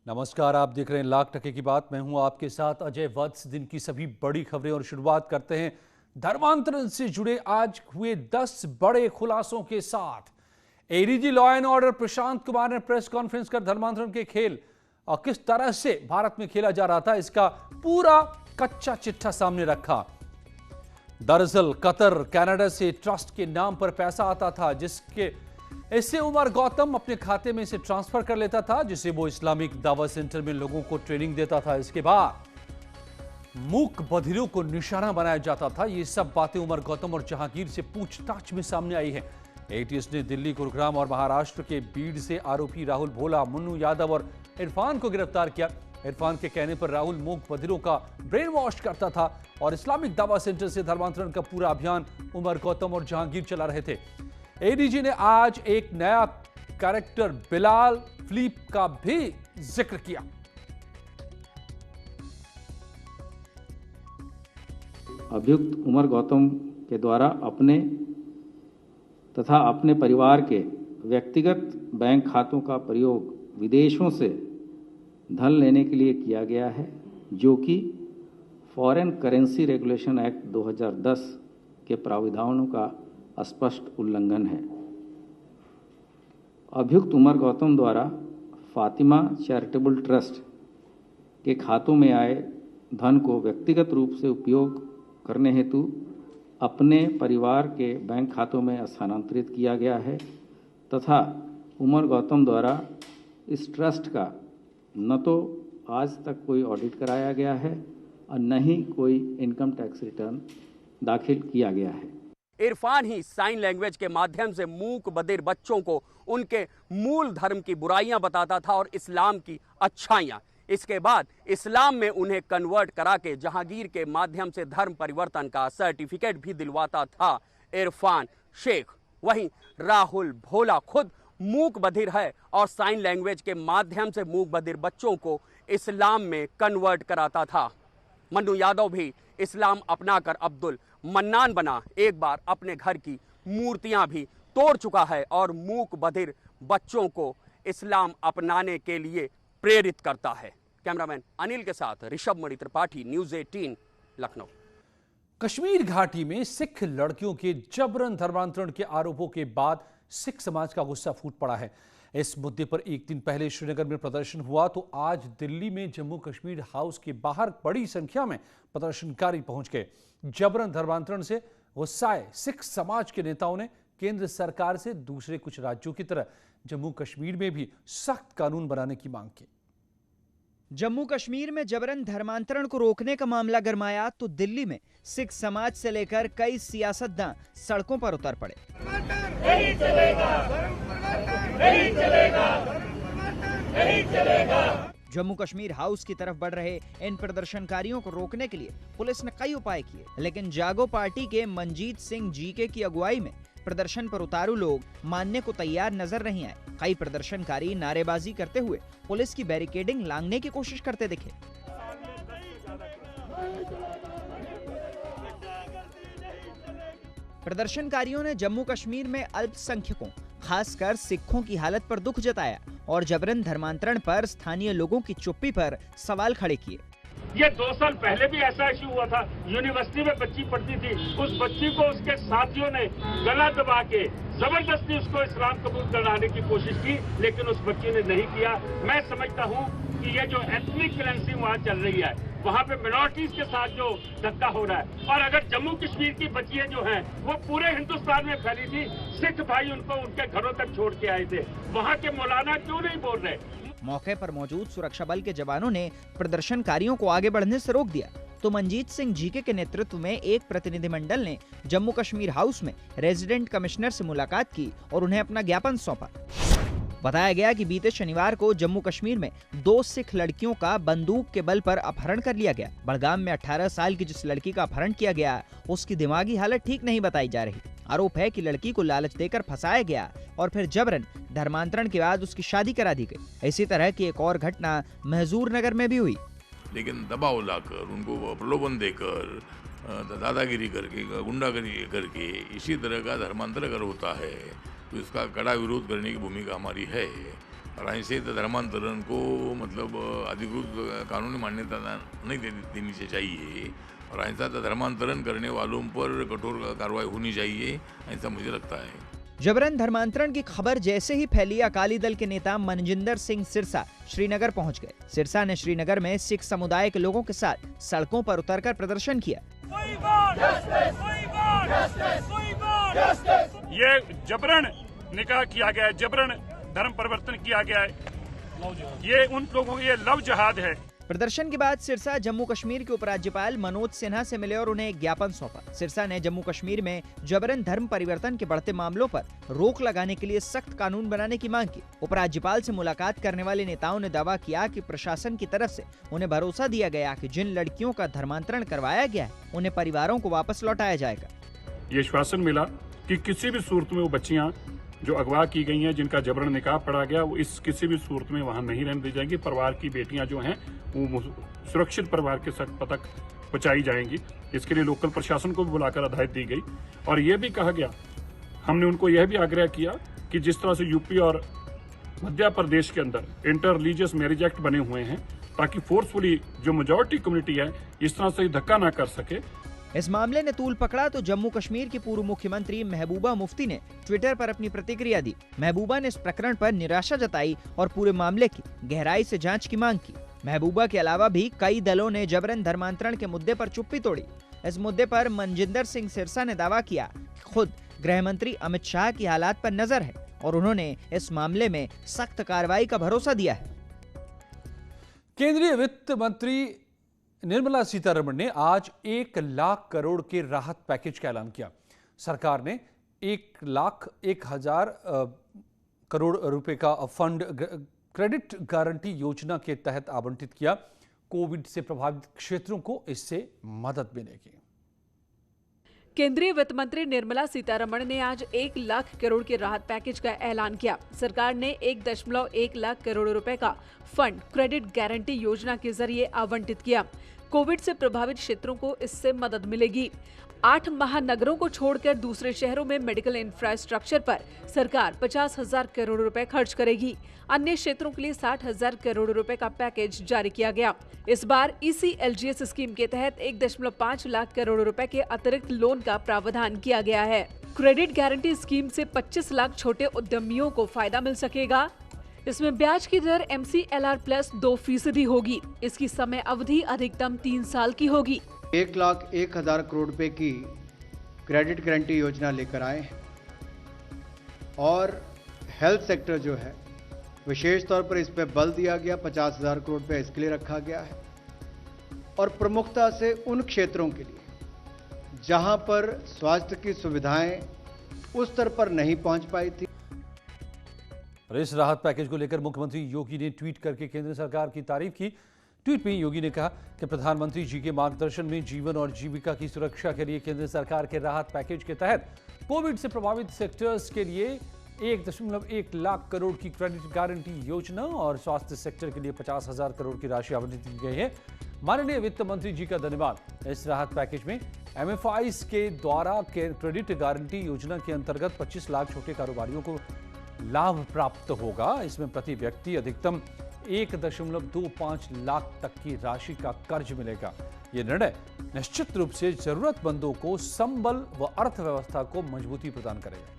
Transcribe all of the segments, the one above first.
नमस्कार, आप देख रहे हैं लाख टके की बात। मैं हूं आपके साथ अजय वत्स। दिन की सभी बड़ी खबरें और शुरुआत करते हैं धर्मांतरण से जुड़े आज हुए 10 बड़े खुलासों के साथ। ADG law and order Prashant Kumar ने प्रेस कॉन्फ्रेंस कर धर्मांतरण के खेल और किस तरह से भारत में खेला जा रहा था इसका पूरा कच्चा चिट्ठा सामने रखा। दरअसल कतर कनाडा से ट्रस्ट के नाम पर पैसा आता था, इससे उमर गौतम अपने खाते में इसे ट्रांसफर कर लेता था, जिसे वो इस्लामिक दावा सेंटर में लोगों को ट्रेनिंग देता था। इसके बाद मूक बधिरों को निशाना बनाया जाता था। ये सब बातें उमर गौतम और जहांगीर से पूछताछ में सामने आई है। एटीएस ने दिल्ली, गुरुग्राम और महाराष्ट्र के बीड़ से आरोपी राहुल भोला, मुन्नू यादव और इरफान को गिरफ्तार किया। इरफान के कहने पर राहुल मूक बधिरों का ब्रेन वॉश करता था और इस्लामिक दावा सेंटर से धर्मांतरण का पूरा अभियान उमर गौतम और जहांगीर चला रहे थे। एडीजी ने आज एक नया कैरेक्टर बिलाल फिलिप का भी जिक्र किया। अभियुक्त उमर गौतम के द्वारा अपने तथा अपने परिवार के व्यक्तिगत बैंक खातों का प्रयोग विदेशों से धन लेने के लिए किया गया है, जो कि फॉरेन करेंसी रेगुलेशन एक्ट 2010 के प्राविधानों का स्पष्ट उल्लंघन है। अभियुक्त उमर गौतम द्वारा फातिमा चैरिटेबल ट्रस्ट के खातों में आए धन को व्यक्तिगत रूप से उपयोग करने हेतु अपने परिवार के बैंक खातों में स्थानांतरित किया गया है तथा उमर गौतम द्वारा इस ट्रस्ट का न तो आज तक कोई ऑडिट कराया गया है और न ही कोई इनकम टैक्स रिटर्न दाखिल किया गया है। इरफान ही साइन लैंग्वेज के माध्यम से मूक बधिर बच्चों को उनके मूल धर्म की बुराइयां बताता था और इस्लाम की अच्छाइयां। इसके बाद इस्लाम में उन्हें कन्वर्ट करा के जहांगीर के माध्यम से धर्म परिवर्तन का सर्टिफिकेट भी दिलवाता था इरफान शेख। वहीं राहुल भोला खुद मूक बधिर है और साइन लैंग्वेज के माध्यम से मूक बधिर बच्चों को इस्लाम में कन्वर्ट कराता था। मन्नू यादव भी इस्लाम अपनाकर अब्दुल मन्नान बना। एक बार अपने घर की मूर्तियां भी तोड़ चुका है और मूक बधिर बच्चों को इस्लाम अपनाने के लिए प्रेरित करता है। कैमरामैन अनिल के साथ ऋषभ मणि त्रिपाठी, न्यूज़ 18, लखनऊ। कश्मीर घाटी में सिख लड़कियों के जबरन धर्मांतरण के आरोपों के बाद सिख समाज का गुस्सा फूट पड़ा है। इस मुद्दे पर एक दिन पहले श्रीनगर में प्रदर्शन हुआ तो आज दिल्ली में जम्मू कश्मीर हाउस के बाहर बड़ी संख्या में प्रदर्शनकारी पहुंच गए। जबरन धर्मांतरण से गुस्साए सिख समाज के नेताओं ने केंद्र सरकार से दूसरे कुछ राज्यों की तरह जम्मू कश्मीर में भी सख्त कानून बनाने की मांग की। जम्मू कश्मीर में जबरन धर्मांतरण को रोकने का मामला गरमाया तो दिल्ली में सिख समाज से लेकर कई सियासतदान सड़कों पर उतर पड़े। नहीं चलेगा, नहीं चलेगा, नहीं चलेगा। जम्मू कश्मीर हाउस की तरफ बढ़ रहे इन प्रदर्शनकारियों को रोकने के लिए पुलिस ने कई उपाय किए, लेकिन जागो पार्टी के मनजीत सिंह जीके की अगुवाई में प्रदर्शन पर उतारू लोग मानने को तैयार नजर नहीं आए। कई प्रदर्शनकारी नारेबाजी करते हुए पुलिस की बैरिकेडिंग लांघने की कोशिश करते दिखे। प्रदर्शनकारियों ने जम्मू कश्मीर में अल्पसंख्यकों खासकर सिखों की हालत पर दुख जताया और जबरन धर्मांतरण पर स्थानीय लोगों की चुप्पी पर सवाल खड़े किए। ये 2 साल पहले भी ऐसा इश्यू हुआ था। यूनिवर्सिटी में बच्ची पढ़ती थी, उस बच्ची को उसके साथियों ने गला दबा के जबरदस्ती उसको इस्लाम कबूल कराने की कोशिश की, लेकिन उस बच्ची ने नहीं किया। मैं समझता हूँ कि ये जो एथनिक क्लेंसिंग वहाँ चल रही है, वहाँ पे मिनोरिटीज के साथ जो धक्का हो रहा है, और अगर जम्मू कश्मीर की बच्चियां जो हैं वो पूरे हिंदुस्तान में फैली थी, सिख भाई उनको उनके घरों तक छोड़ के आए थे, वहाँ के मौलाना क्यों नहीं बोल रहे? मौके पर मौजूद सुरक्षा बल के जवानों ने प्रदर्शनकारियों को आगे बढ़ने से रोक दिया तो मनजीत सिंह जीके के नेतृत्व में एक प्रतिनिधिमंडल ने जम्मू कश्मीर हाउस में रेजिडेंट कमिश्नर से मुलाकात की और उन्हें अपना ज्ञापन सौंपा। बताया गया कि बीते शनिवार को जम्मू कश्मीर में 2 सिख लड़कियों का बंदूक के बल पर अपहरण कर लिया गया। बड़गाम में 18 साल की जिस लड़की का अपहरण किया गया उसकी दिमागी हालत ठीक नहीं बताई जा रही। आरोप है कि लड़की को लालच देकर फंसाया गया और फिर जबरन धर्मांतरण के बाद उसकी शादी करा दी गई। इसी तरह की एक और घटना महजूर नगर में भी हुई। लेकिन दबाव लाकर, उनको प्रलोभन देकर, दादागिरी करके, गुंडागिरी करके इसी तरह का धर्मांतर अगर होता है तो इसका कड़ा विरोध करने की भूमिका हमारी है। और ऐसे तो धर्मांतरण को मतलब अधिकृत कानूनी मान्यता नहीं देनी चाहिए और ऐसा तो धर्मांतरण करने वालों पर कठोर कार्रवाई होनी चाहिए, ऐसा मुझे लगता है। जबरन धर्मांतरण की खबर जैसे ही फैली, अकाली दल के नेता मनजिंदर सिंह सिरसा श्रीनगर पहुंच गए। सिरसा ने श्रीनगर में सिख समुदाय के लोगों के साथ सड़कों पर उतरकर प्रदर्शन किया। ये जबरन निकाह किया गया है, जबरन धर्म परिवर्तन किया गया है, ये उन लोगों ये लव जहाद है। प्रदर्शन के बाद सिरसा जम्मू कश्मीर के उपराज्यपाल मनोज सिन्हा से मिले और उन्हें एक ज्ञापन सौंपा। सिरसा ने जम्मू कश्मीर में जबरन धर्म परिवर्तन के बढ़ते मामलों पर रोक लगाने के लिए सख्त कानून बनाने की मांग की। उपराज्यपाल से मुलाकात करने वाले नेताओं ने दावा किया कि प्रशासन की तरफ से उन्हें भरोसा दिया गया कि जिन लड़कियों का धर्मांतरण करवाया गया है उन्हें परिवारों को वापस लौटाया जाएगा। ये आश्वासन मिला कि किसी भी सूरत में वो बच्चियां जो अगवा की गई हैं, जिनका जबरन निकाह पड़ा गया, वो इस किसी भी सूरत में वहां नहीं रहने दी जाएंगी। परिवार की बेटियां जो हैं वो सुरक्षित परिवार के तक पहुंचाई जाएंगी। इसके लिए लोकल प्रशासन को भी बुलाकर हिदायत दी गई और ये भी कहा गया, हमने उनको यह भी आग्रह किया कि जिस तरह से यूपी और मध्य प्रदेश के अंदर इंटर रिलीजियस मैरिज एक्ट बने हुए हैं, ताकि फोर्सफुली जो मेजॉरिटी कम्युनिटी है इस तरह से धक्का ना कर सके। इस मामले ने तूल पकड़ा तो जम्मू कश्मीर की पूर्व मुख्यमंत्री महबूबा मुफ्ती ने ट्विटर पर अपनी प्रतिक्रिया दी। महबूबा ने इस प्रकरण पर निराशा जताई और पूरे मामले की गहराई से जांच की मांग की। महबूबा के अलावा भी कई दलों ने जबरन धर्मांतरण के मुद्दे पर चुप्पी तोड़ी। इस मुद्दे पर मनजिंदर सिंह सिरसा ने दावा किया कि खुद गृह मंत्री अमित शाह की हालात पर नजर है और उन्होंने इस मामले में सख्त कार्रवाई का भरोसा दिया है। केंद्रीय वित्त मंत्री निर्मला सीतारमण ने आज 1 लाख करोड़ के राहत पैकेज का ऐलान किया। सरकार ने 1,01,000 करोड़ रुपए का फंड क्रेडिट गारंटी योजना के तहत आवंटित किया। कोविड से प्रभावित क्षेत्रों को इससे मदद मिलेगी। केंद्रीय वित्त मंत्री निर्मला सीतारमण ने आज 1 लाख करोड़ के राहत पैकेज का ऐलान किया। सरकार ने 1.1 लाख करोड़ रुपए का फंड क्रेडिट गारंटी योजना के जरिए आवंटित किया। कोविड से प्रभावित क्षेत्रों को इससे मदद मिलेगी। 8 महानगरों को छोड़कर दूसरे शहरों में मेडिकल इंफ्रास्ट्रक्चर पर सरकार 50,000 करोड़ रुपए खर्च करेगी। अन्य क्षेत्रों के लिए 60,000 करोड़ रुपए का पैकेज जारी किया गया। इस बार ECLGS स्कीम के तहत 1.5 लाख करोड़ रुपए के अतिरिक्त लोन का प्रावधान किया गया है। क्रेडिट गारंटी स्कीम से 25 लाख छोटे उद्यमियों को फायदा मिल सकेगा। इसमें ब्याज की दर MCLR प्लस 2% होगी। इसकी समय अवधि अधिकतम 3 साल की होगी। 1,01,000 करोड़ रुपए की क्रेडिट गारंटी योजना लेकर आए हैं और हेल्थ सेक्टर जो है विशेष तौर पर इस पे बल दिया गया। 50,000 करोड़ रुपए इसके लिए रखा गया है और प्रमुखता से उन क्षेत्रों के लिए जहां पर स्वास्थ्य की सुविधाएं उस स्तर पर नहीं पहुंच पाई थी। और इस राहत पैकेज को लेकर मुख्यमंत्री योगी ने ट्वीट करके केंद्र सरकार की तारीफ की। ट्वीट में योगी ने कहा कि प्रधानमंत्री जी के मार्गदर्शन में जीवन और जीविका की सुरक्षा के लिए केंद्र सरकार के राहत पैकेज के तहत कोविड से प्रभावित सेक्टर्स के लिए 1.1 लाख करोड़ की क्रेडिट गारंटी योजना और स्वास्थ्य सेक्टर के लिए 50,000 करोड़ की राशि आवंटित की गई है। माननीय वित्त मंत्री जी का धन्यवाद। इस राहत पैकेज में MFIs के द्वारा क्रेडिट गारंटी योजना के अंतर्गत 25 लाख छोटे कारोबारियों को लाभ प्राप्त होगा। इसमें प्रति व्यक्ति अधिकतम 1.25 लाख तक की राशि का कर्ज मिलेगा। ये निर्णय निश्चित रूप से जरूरतमंदों को संबल व अर्थव्यवस्था को मजबूती प्रदान करेगा।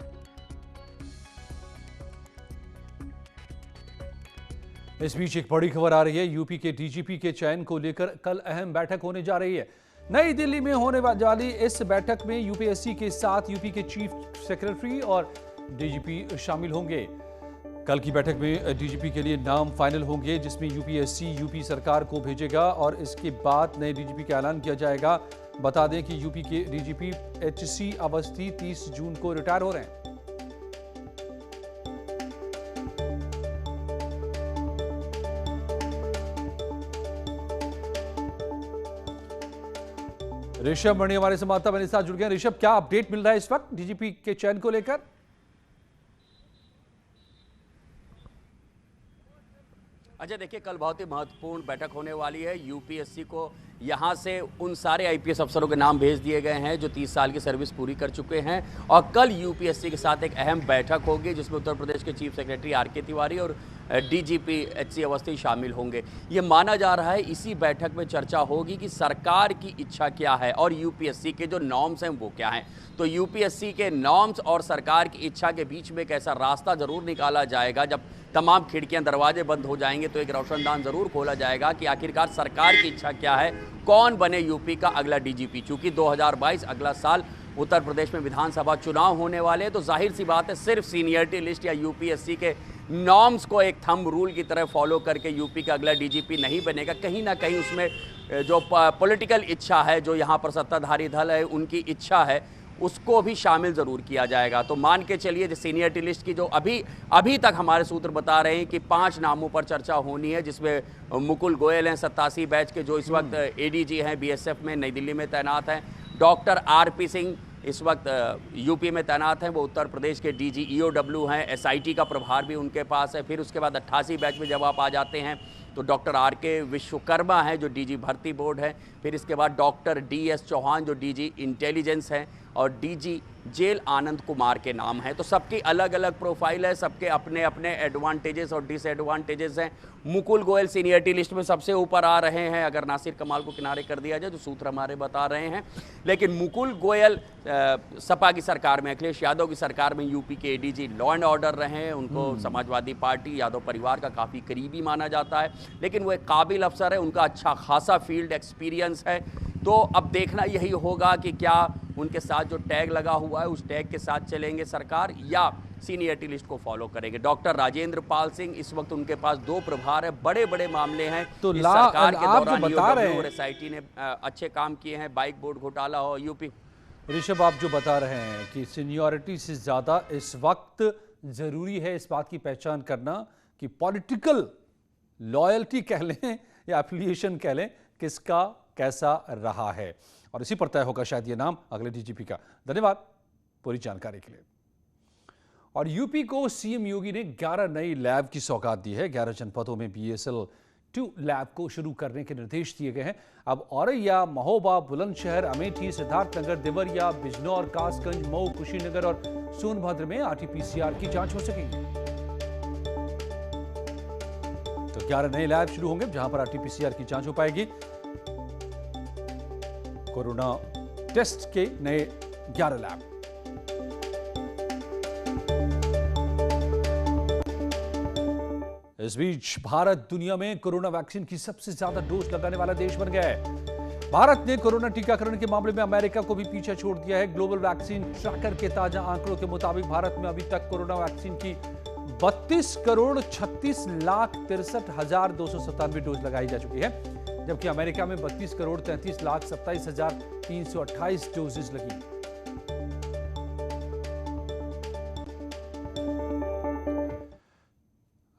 इस बीच एक बड़ी खबर आ रही है। यूपी के DGP के चयन को लेकर कल अहम बैठक होने जा रही है। नई दिल्ली में होने वाली इस बैठक में UPSC के साथ यूपी के चीफ सेक्रेटरी और DGP शामिल होंगे। कल की बैठक में DGP के लिए नाम फाइनल होंगे, जिसमें UPSC यूपी सरकार को भेजेगा और इसके बाद नए DGP का ऐलान किया जाएगा। बता दें कि यूपी के DGP HC अवस्थी 30 जून को रिटायर हो रहे हैं। ऋषभ मणि हमारे संवाददाता मेरे साथ जुड़ गए। ऋषभ, क्या अपडेट मिल रहा है इस वक्त DGP के चयन को लेकर? अजय, देखिए कल बहुत ही महत्वपूर्ण बैठक होने वाली है। UPSC को यहाँ से उन सारे IPS अफसरों के नाम भेज दिए गए हैं जो 30 साल की सर्विस पूरी कर चुके हैं और कल UPSC के साथ एक अहम बैठक होगी जिसमें उत्तर प्रदेश के चीफ सेक्रेटरी RK तिवारी और डीजीपी एचसी अवस्थी शामिल होंगे। ये माना जा रहा है इसी बैठक में चर्चा होगी कि सरकार की इच्छा क्या है और यूपीएससी के जो नॉर्म्स हैं वो क्या हैं। तो यूपीएससी के नॉर्म्स और सरकार की इच्छा के बीच में एक ऐसा रास्ता ज़रूर निकाला जाएगा, जब तमाम खिड़कियां दरवाजे बंद हो जाएंगे तो एक रोशनदान ज़रूर खोला जाएगा कि आखिरकार सरकार की इच्छा क्या है, कौन बने यूपी का अगला डीजीपी। चूँकि 2022 अगला साल उत्तर प्रदेश में विधानसभा चुनाव होने वाले हैं, तो जाहिर सी बात है सिर्फ सीनियरिटी लिस्ट या यूपीएससी के नॉर्म्स को एक थंब रूल की तरह फॉलो करके यूपी का अगला डीजीपी नहीं बनेगा। कहीं ना कहीं उसमें जो पॉलिटिकल इच्छा है, जो यहाँ पर सत्ताधारी दल है उनकी इच्छा है, उसको भी शामिल ज़रूर किया जाएगा। तो मान के चलिए सीनियरिटी लिस्ट की जो अभी तक हमारे सूत्र बता रहे हैं कि 5 नामों पर चर्चा होनी है, जिसमें मुकुल गोयल हैं 87 बैच के, जो इस वक्त एडीजी हैं बीएसएफ में नई दिल्ली में तैनात हैं। डॉक्टर आरपी सिंह इस वक्त यूपी में तैनात हैं, वो उत्तर प्रदेश के डीजी ईओडब्ल्यू हैं, एसआईटी का प्रभार भी उनके पास है। फिर उसके बाद 88 बैच में जब आप आ जाते हैं तो डॉक्टर आरके विश्वकर्मा हैं जो डीजी भर्ती बोर्ड है। फिर इसके बाद डॉक्टर डीएस चौहान जो डीजी इंटेलिजेंस हैं और डीजी जेल आनंद कुमार के नाम हैं। तो सबकी अलग अलग प्रोफाइल है, सबके अपने अपने एडवांटेजेस और डिसएडवांटेजेस हैं। मुकुल गोयल सीनियरिटी लिस्ट में सबसे ऊपर आ रहे हैं, अगर नासिर कमाल को किनारे कर दिया जाए, जो सूत्र हमारे बता रहे हैं। लेकिन मुकुल गोयल सपा की सरकार में, अखिलेश यादव की सरकार में यूपी के एडीजी लॉ एंड ऑर्डर रहे हैं। उनको समाजवादी पार्टी यादव परिवार का काफ़ी करीबी माना जाता है, लेकिन वो एक काबिल अफसर है, उनका अच्छा खासा फील्ड एक्सपीरियंस है। तो अब देखना यही होगा कि क्या उनके साथ जो टैग लगा हुआ है उस टैग के साथ चलेंगे सरकार या सीनियरिटी लिस्ट को फॉलो करेंगे। डॉक्टर राजेंद्र पाल सिंह इस वक्त उनके पास 2 प्रभार है, बड़े बड़े मामले हैं। तो इस सरकार के आप दौरान जो बता रहे हैं, और एसआईटी ने अच्छे काम किए हैं, बाइक बोर्ड घोटाला हो यूपी। ऋषभ, आप जो बता रहे हैं कि सीनियरिटी से ज़्यादा इस वक्त ज़रूरी है इस बात की पहचान करना कि पॉलिटिकल लॉयल्टी कह लें या एफिलिएशन कह लें, किसका कैसा रहा है, और इसी पर तय होगा शायद ये नाम अगले डीजीपी का। धन्यवाद पूरी जानकारी के लिए। और यूपी को सीएम योगी ने 11 नई लैब की सौगात दी है। 11 जनपदों में BSL-2 लैब को शुरू करने के निर्देश दिए गए हैं। अब औरैया, महोबा, बुलंदशहर, अमेठी, सिद्धार्थनगर, देवरिया, बिजनौर, कासगंज, मऊ, कुशीनगर और सोनभद्र में RT-PCR की जांच हो सकेगी। तो 11 नए लैब शुरू होंगे जहां पर RT-PCR की जांच हो पाएगी। कोरोना टेस्ट के नए 11 लैब। इस बीच भारत दुनिया में कोरोना वैक्सीन की सबसे ज्यादा डोज लगाने वाला देश बन गया है। भारत ने कोरोना टीकाकरण के मामले में अमेरिका को भी पीछे छोड़ दिया है। ग्लोबल वैक्सीन ट्रैकर के ताजा आंकड़ों के मुताबिक भारत में अभी तक कोरोना वैक्सीन की 32,36,63,297 डोज लगाई जा चुकी है, जबकि अमेरिका में 32,33,27,328 डोजेज लगी।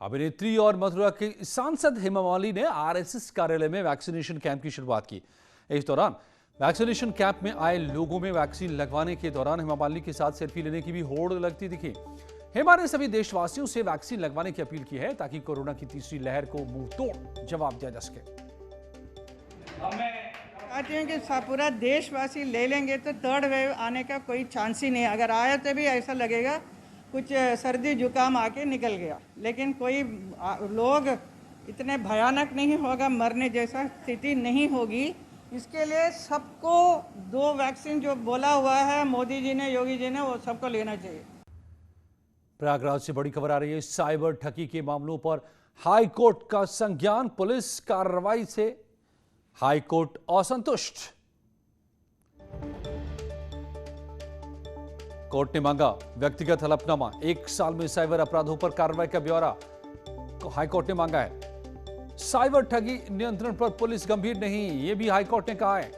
अभिनेत्री और मथुरा के सांसद हेमा मालिनी ने आरएसएस कार्यालय में वैक्सीनेशन कैंप की शुरुआत की। इस दौरान वैक्सीनेशन कैंप में आए लोगों में वैक्सीन लगवाने के दौरान हेमा मालिनी के साथ सेल्फी लेने की भी होड़ लगती दिखी। हेमा ने सभी देशवासियों से वैक्सीन लगवाने की अपील की है ताकि कोरोना की तीसरी लहर को मुंहतोड़ जवाब दिया जा सके। कहते हैं कि पूरा देशवासी ले लेंगे तो 3rd वेव आने का कोई चांस ही नहीं। अगर आया तो भी ऐसा लगेगा कुछ सर्दी जुकाम आके निकल गया, लेकिन कोई लोग इतने भयानक नहीं होगा, मरने जैसा स्थिति नहीं होगी। इसके लिए सबको 2 वैक्सीन जो बोला हुआ है मोदी जी ने, योगी जी ने, वो सबको लेना चाहिए। प्रयागराज से बड़ी खबर आ रही है। साइबर ठगी के मामलों पर हाई कोर्ट का संज्ञान। पुलिस कार्रवाई से हाई कोर्ट असंतुष्ट। कोर्ट ने मांगा व्यक्तिगत हलफनामा। 1 साल में साइबर अपराधों पर कार्रवाई का ब्यौरा हाई कोर्ट ने मांगा है। साइबर ठगी नियंत्रण पर पुलिस गंभीर नहीं, यह भी हाई कोर्ट ने कहा है।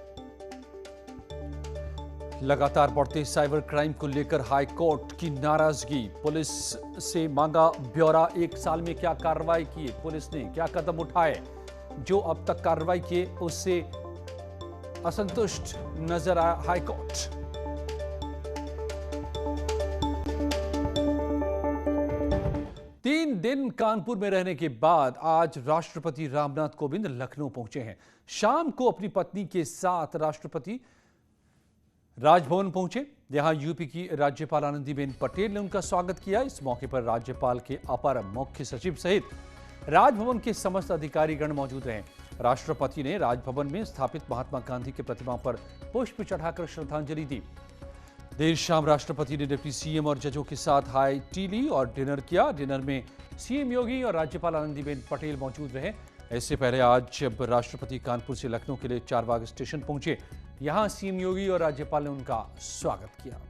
लगातार बढ़ते साइबर क्राइम को लेकर हाई कोर्ट की नाराजगी। पुलिस से मांगा ब्यौरा। 1 साल में क्या कार्रवाई की पुलिस ने, क्या कदम उठाए। जो अब तक कार्रवाई किए उससे असंतुष्ट नजर आया हाई कोर्ट। तीन दिन कानपुर में रहने के बाद आज राष्ट्रपति रामनाथ कोविंद लखनऊ पहुंचे हैं। शाम को अपनी पत्नी के साथ राष्ट्रपति राजभवन पहुंचे। यहाँ यूपी की राज्यपाल आनंदीबेन पटेल ने उनका स्वागत किया। इस मौके पर राज्यपाल के अपर मुख्य सचिव सहित राजभवन के समस्त अधिकारीगण मौजूद रहे। राष्ट्रपति ने राजभवन में स्थापित महात्मा गांधी की प्रतिमा पर पुष्प चढ़ाकर श्रद्धांजलि दी। देर शाम राष्ट्रपति ने डिप्टी सीएम और जजों के साथ हाई टी ली और डिनर किया। डिनर में सीएम योगी और राज्यपाल आनंदीबेन पटेल मौजूद रहे। इससे पहले आज जब राष्ट्रपति कानपुर से लखनऊ के लिए चारबाग स्टेशन पहुंचे, यहां सीएम योगी और राज्यपाल ने उनका स्वागत किया।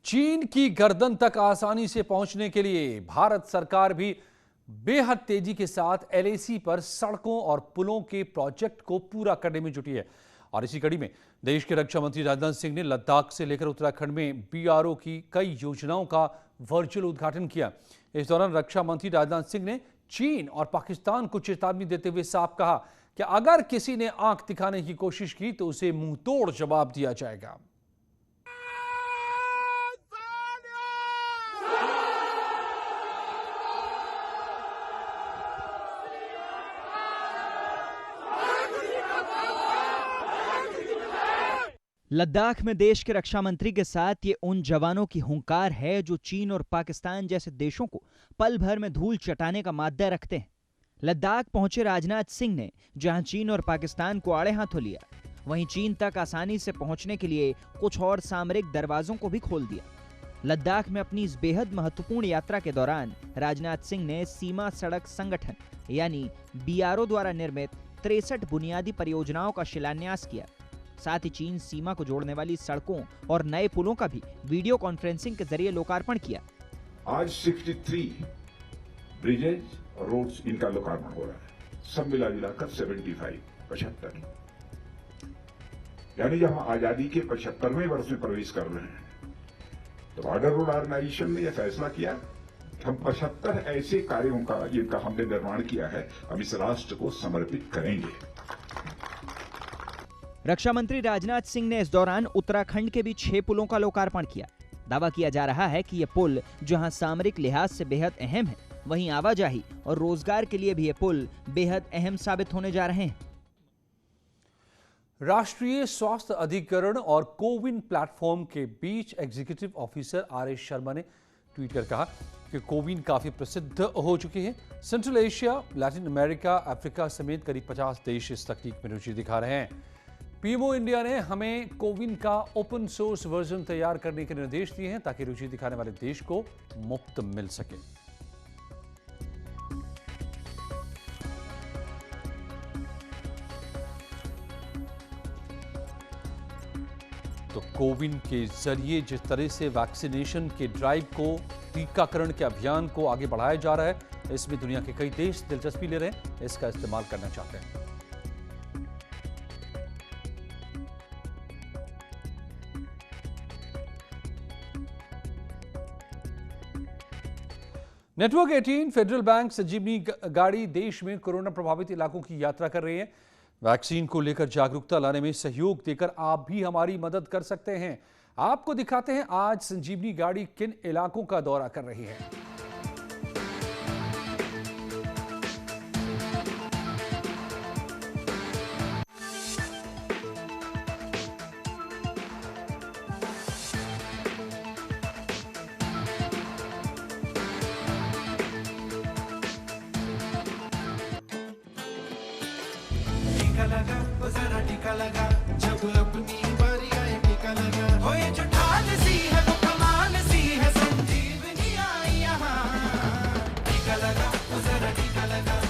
चीन की गर्दन तक आसानी से पहुंचने के लिए भारत सरकार भी बेहद तेजी के साथ एलएसी पर सड़कों और पुलों के प्रोजेक्ट को पूरा करने में जुटी है। और इसी कड़ी में देश के रक्षा मंत्री राजनाथ सिंह ने लद्दाख से लेकर उत्तराखंड में बीआरओ की कई योजनाओं का वर्चुअल उद्घाटन किया। इस दौरान रक्षा मंत्री राजनाथ सिंह ने चीन और पाकिस्तान को चेतावनी देते हुए साफ कहा कि अगर किसी ने आंख दिखाने की कोशिश की तो उसे मुंहतोड़ जवाब दिया जाएगा। लद्दाख में देश के रक्षा मंत्री के साथ ये उन जवानों की हुंकार है जो चीन और पाकिस्तान जैसे देशों को पल भर में धूल चटाने का माद्दा रखते हैं। लद्दाख पहुंचे राजनाथ सिंह ने जहां चीन और पाकिस्तान को आड़े हाथों लिया, वहीं चीन तक आसानी से पहुंचने के लिए कुछ और सामरिक दरवाजों को भी खोल दिया। लद्दाख में अपनी इस बेहद महत्वपूर्ण यात्रा के दौरान राजनाथ सिंह ने सीमा सड़क संगठन यानी बीआरओ द्वारा निर्मित 63 बुनियादी परियोजनाओं का शिलान्यास किया। साथ ही चीन सीमा को जोड़ने वाली सड़कों और नए पुलों का भी वीडियो कॉन्फ्रेंसिंग के जरिए लोकार्पण किया। आज 63 ब्रिजेज और रोड्स इनका लोकार्पण हो रहा है, सब मिला जुलाकर 75 यानी जब हम आजादी के 75वें वर्ष में प्रवेश कर रहे हैं तो बॉर्डर रोड ऑर्गेनाइजेशन ने यह फैसला किया कि हम 75 ऐसे कार्यों का जिनका हमने निर्माण किया है हम इस राष्ट्र को समर्पित करेंगे। रक्षा मंत्री राजनाथ सिंह ने इस दौरान उत्तराखंड के भी 6 पुलों का लोकार्पण किया। दावा किया जा रहा है कि ये पुल जहां सामरिक लिहाज से बेहद अहम है, वहीं आवाजाही और रोजगार के लिए भी ये पुल बेहद अहम साबित होने जा रहे हैं। राष्ट्रीय स्वास्थ्य अधिकरण और कोविन प्लेटफॉर्म के बीच एग्जीक्यूटिव ऑफिसर आर.एस. शर्मा ने ट्वीट कर कहा कि कोविन काफी प्रसिद्ध हो चुकी है। Central Asia, Latin America, Africa समेत करीब 50 देश इस तकनीक में रुचि दिखा रहे हैं। पीएमओ इंडिया ने हमें कोविन का ओपन सोर्स वर्जन तैयार करने के निर्देश दिए हैं ताकि रुचि दिखाने वाले देश को मुफ्त मिल सके। तो कोविन के जरिए जिस तरह से वैक्सीनेशन के ड्राइव को, टीकाकरण के अभियान को आगे बढ़ाया जा रहा है, इसमें दुनिया के कई देश दिलचस्पी ले रहे हैं, इसका इस्तेमाल करना चाहते हैं। नेटवर्क 18 फेडरल बैंक संजीवनी गाड़ी देश में कोरोना प्रभावित इलाकों की यात्रा कर रही है। वैक्सीन को लेकर जागरूकता लाने में सहयोग देकर आप भी हमारी मदद कर सकते हैं। आपको दिखाते हैं आज संजीवनी गाड़ी किन इलाकों का दौरा कर रही है। लगा वो जरा टीका लगा, जब अपनी बारी आए टीका लगा। हो ये जो ढाल सी है वो कमाल सी है, संजीवनी आई यहाँ। टीका लगा वो जरा टीका लगा।